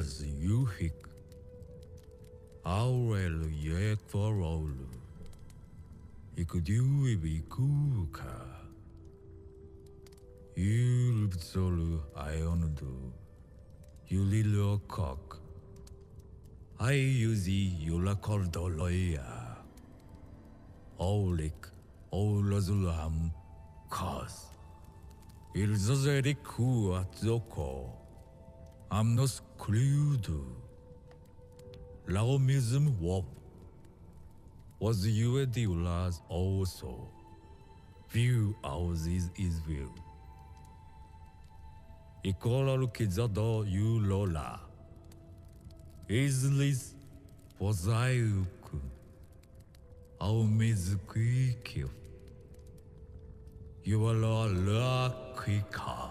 was Yuhik. Aurel yek for all. Ikudu ibikuka. Yulbzolu iondu. Yulilo cock. I usi yula cordoloya. Olik, olazulam, cause. Ilzazeriku atzoko. Amnos cludu. Laomism wop. Was you diulas also? View houses is view. Ikola kizado you lola. Islis pozaiuku. Ao mizukikyo. You are la kika.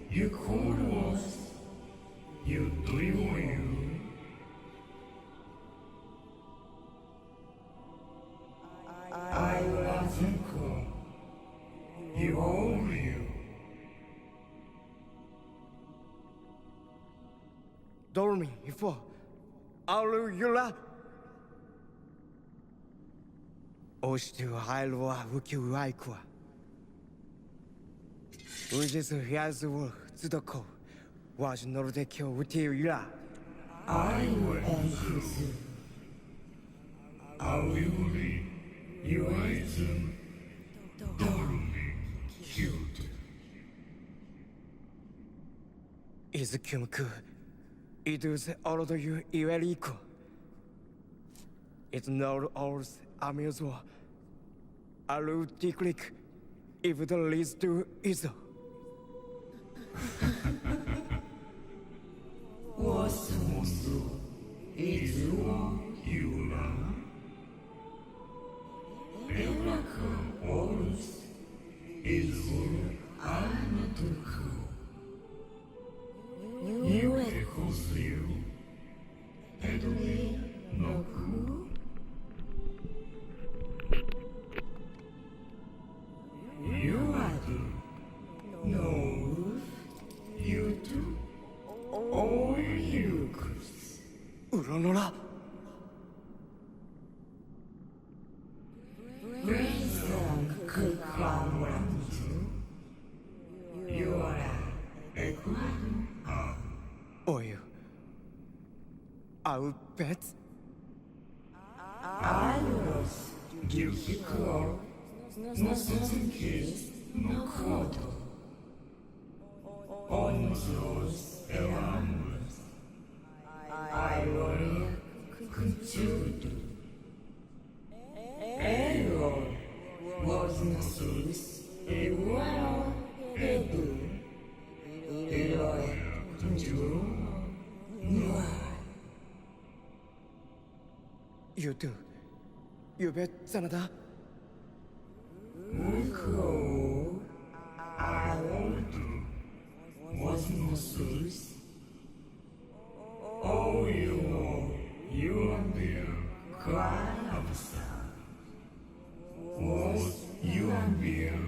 You called us. You do you. I wasn't called. You own you. Dormi for Alu Yula. Oshtu Hailwa Wuki Waikwa. Ujis Yazu Tsudoko was Nordekyo Wutira. I will answer. I will be. You item. Dormi killed. Is Kumku. It is all of you Iweriko. It's not ours amusement. Alu Tiklik. If the leads to Iso. 我所说，一直往有了。Elaka Orus is Anatuku. You echoes you. Pedally no ku. You are the no. You do. Oh, you could. Uranora. Reason could come around you. You are a good. Oil. I'll bet. I was guilty call. No certain case, no code. On those around us. I worry continued. Error was no source. A well, a do. Error continued. No. You do. You bet Sanada. Cool. I won't do. Was no source. Oh, you are there. Cry of sound. Was you are there.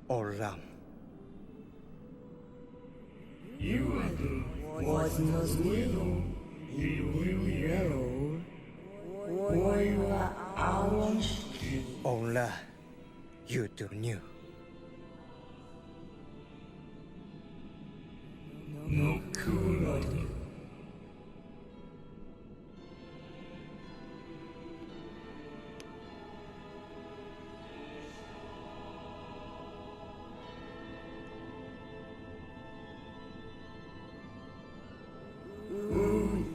Olam. Was nos will, Warrior Orange, Ola. You do new. no cooler.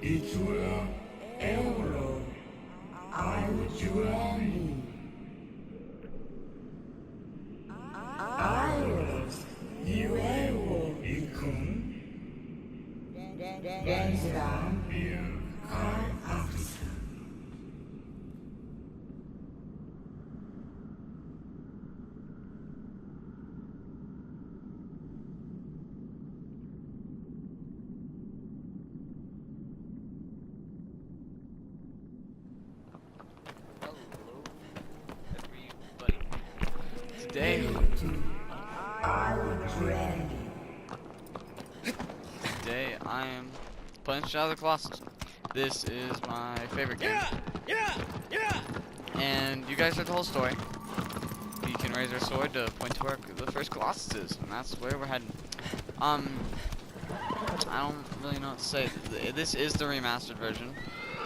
Itura Euro, I would join Iros, Uevo, Icon, Denzram, Kai Afisa. Today, I would ready. today I am playing Shadow of the Colossus. This is my favorite game. And you guys heard the whole story. We can raise our sword to point to where the first Colossus is, and that's where we're heading. I don't really know what to say. This is the remastered version.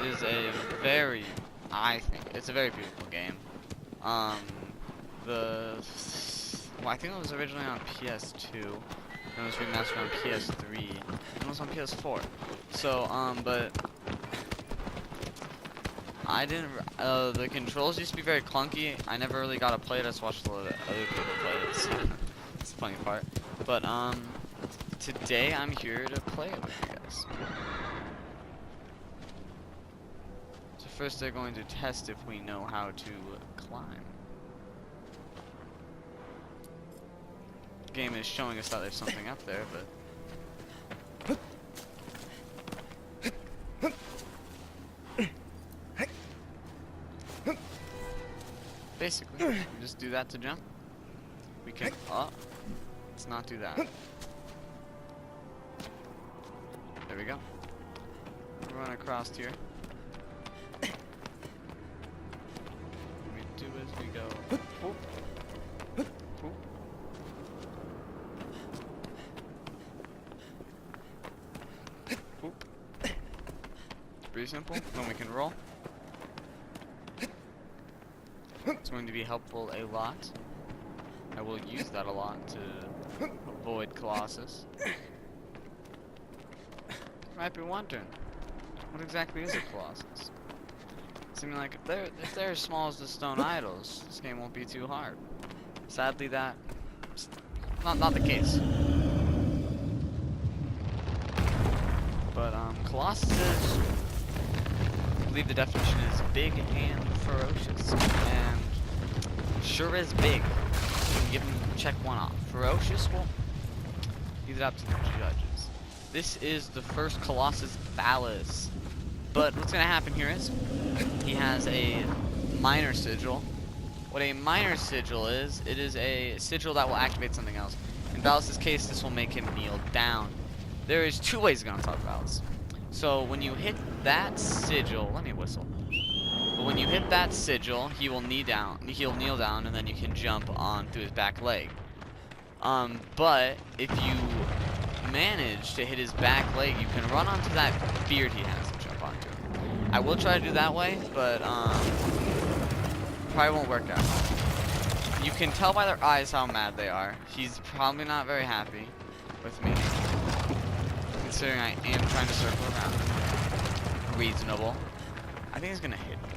It is a very, I think, it's a very beautiful game. Well, I think it was originally on PS2, and it was remastered on PS3, and it was on PS4. So, but I didn't. The controls used to be very clunky. I never really got to play it. I just watched a lot of other people play it. So it's the funny part. But today I'm here to play it with you guys. So first they're going to test if we know how to climb. The game is showing us that there's something up there, but basically, we just do that to jump. We can, let's not do that. There we go. Run across here. What we do is we go, whoop, whoop. Whoop. It's pretty simple. Then we can roll. It's going to be helpful a lot. I will use that a lot to avoid Colossus. You might be wondering, what exactly is a Colossus? Seeming like if they're as small as the stone idols, this game won't be too hard. Sadly, that's not the case. But Colossus, I believe the definition is big and ferocious, and sure is big. Check one off. Ferocious, well, leave it up to the judges. This is the first Colossus Phallus, but what's gonna happen here is he has a minor sigil. What a minor sigil is, it is a sigil that will activate something else. In Phallus's case, this will make him kneel down. There is two ways to go on top of Phallus. So when you hit that sigil, let me whistle. But when you hit that sigil, he will kneel down, and then you can jump on through his back leg. But if you manage to hit his back leg, you can run onto that beard he has and jump onto it. I will try to do that way, but probably won't work out. You can tell by their eyes how mad they are. He's probably not very happy with me, considering I am trying to circle around. Reasonable. I think he's gonna hit me.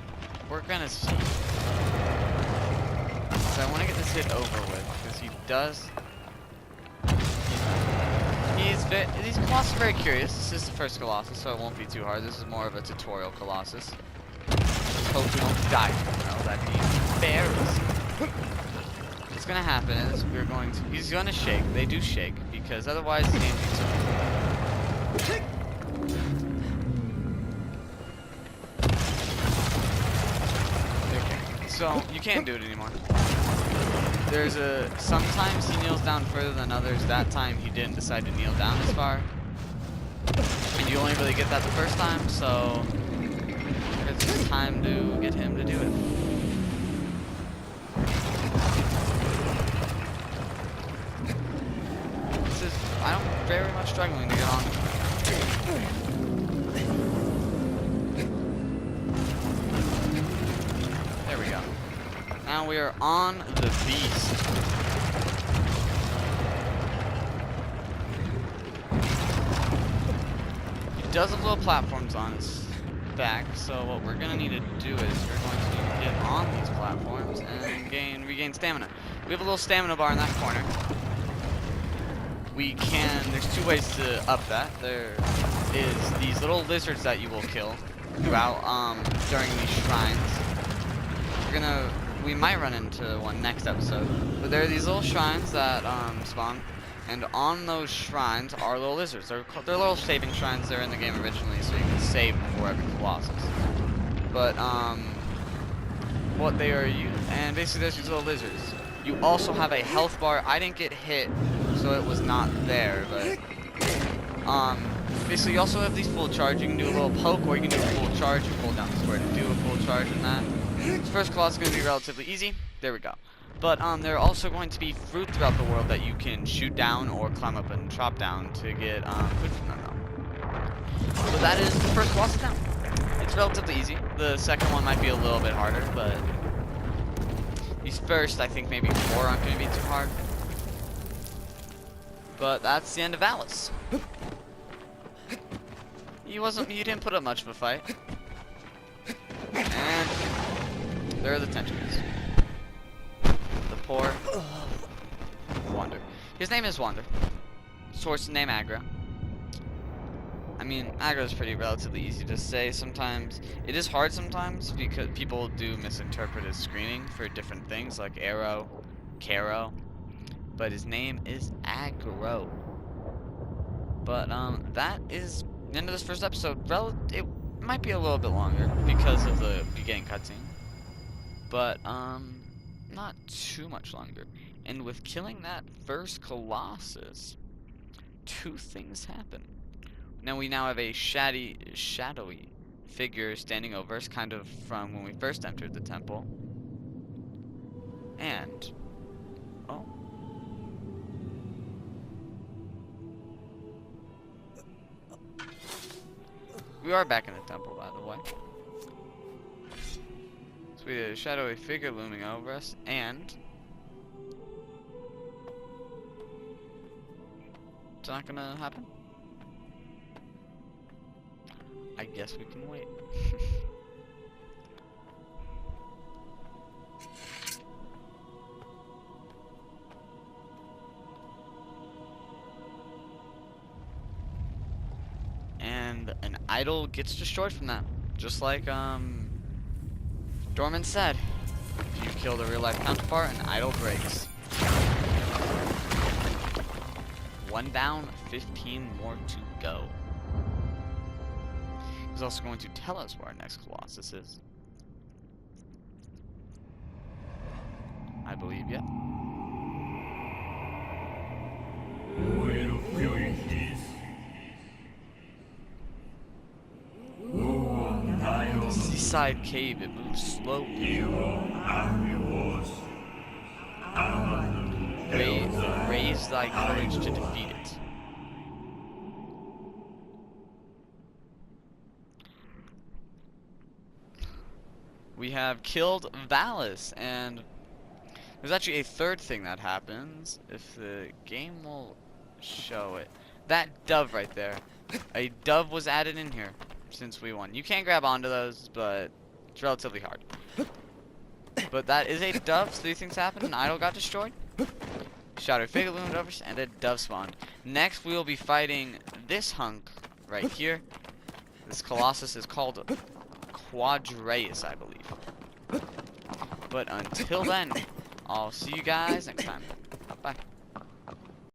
We're gonna see. So I want to get this hit over with, because he does. These Colossus are very curious. This is the first Colossus, so it won't be too hard. This is more of a tutorial Colossus. Let's hope we don't die. No, that'd be embarrassing. What's gonna happen is he's gonna shake. They do shake, because otherwise the game gets over. So, you can't do it anymore. There's sometimes he kneels down further than others. That time he didn't decide to kneel down as far. And you only really get that the first time, so it's time to get him to do it. I'm very much struggling to get on. There we go. Now we are on the beast. He does have little platforms on his back, so what we're gonna need to do is we're going to get on these platforms and regain stamina. We have a little stamina bar in that corner. There's two ways to up that. There is these little lizards that you will kill throughout, during these shrines. We might run into one next episode, but there are these little shrines that, spawn, and on those shrines are little lizards. They're little saving shrines. They're in the game originally, so you can save before every Colossus. But, what they are, and basically there's these little lizards. You also have a health bar. I didn't get hit, so it was not there, but basically you also have these full charge. You can do a little poke, or you can do a full charge. You hold down the square to do a full charge in that. This first Colossus is going to be relatively easy. There we go. But there are also going to be fruit throughout the world that you can shoot down or climb up and chop down to get food from them though. So that is the first Colossus down. It's relatively easy. The second one might be a little bit harder, but these first, I think maybe 4 aren't going to be too hard. But that's the end of Alice. You didn't put up much of a fight. And there are the tentacles. The poor Wander. His name is Wander. Source name Aggro. I mean, Aggro is pretty relatively easy to say sometimes. It is hard sometimes because people do misinterpret his screening for different things like arrow, caro. But his name is Aggro. But that is the end of this first episode. It might be a little bit longer because of the beginning cutscene, but not too much longer. And with killing that first Colossus, 2 things happen. Now we have a shadowy figure standing over us, kind of from when we first entered the temple. And oh. We are back in the temple, by the way. So we have a shadowy figure looming over us, and it's not gonna happen. I guess we can wait. And an idol gets destroyed from that. Just like Dorman said. If you kill the real life counterpart, an idol breaks. 1 down, 15 more to go. He's also going to tell us where our next Colossus is. I believe, yeah. Seaside cave, it moves slowly. Raise thy courage to defeat it. We have killed Valis, and there's actually a third thing that happens, if the game will show it. That dove right there. A dove was added in here since we won. You can't grab onto those, but it's relatively hard. But that is a dove. 3 things happened. An idol got destroyed. Shadow figure loomed over us, and a dove spawned. Next, we will be fighting this hunk right here. This Colossus is called Quadraeus, I believe. But until then, I'll see you guys next time. Bye.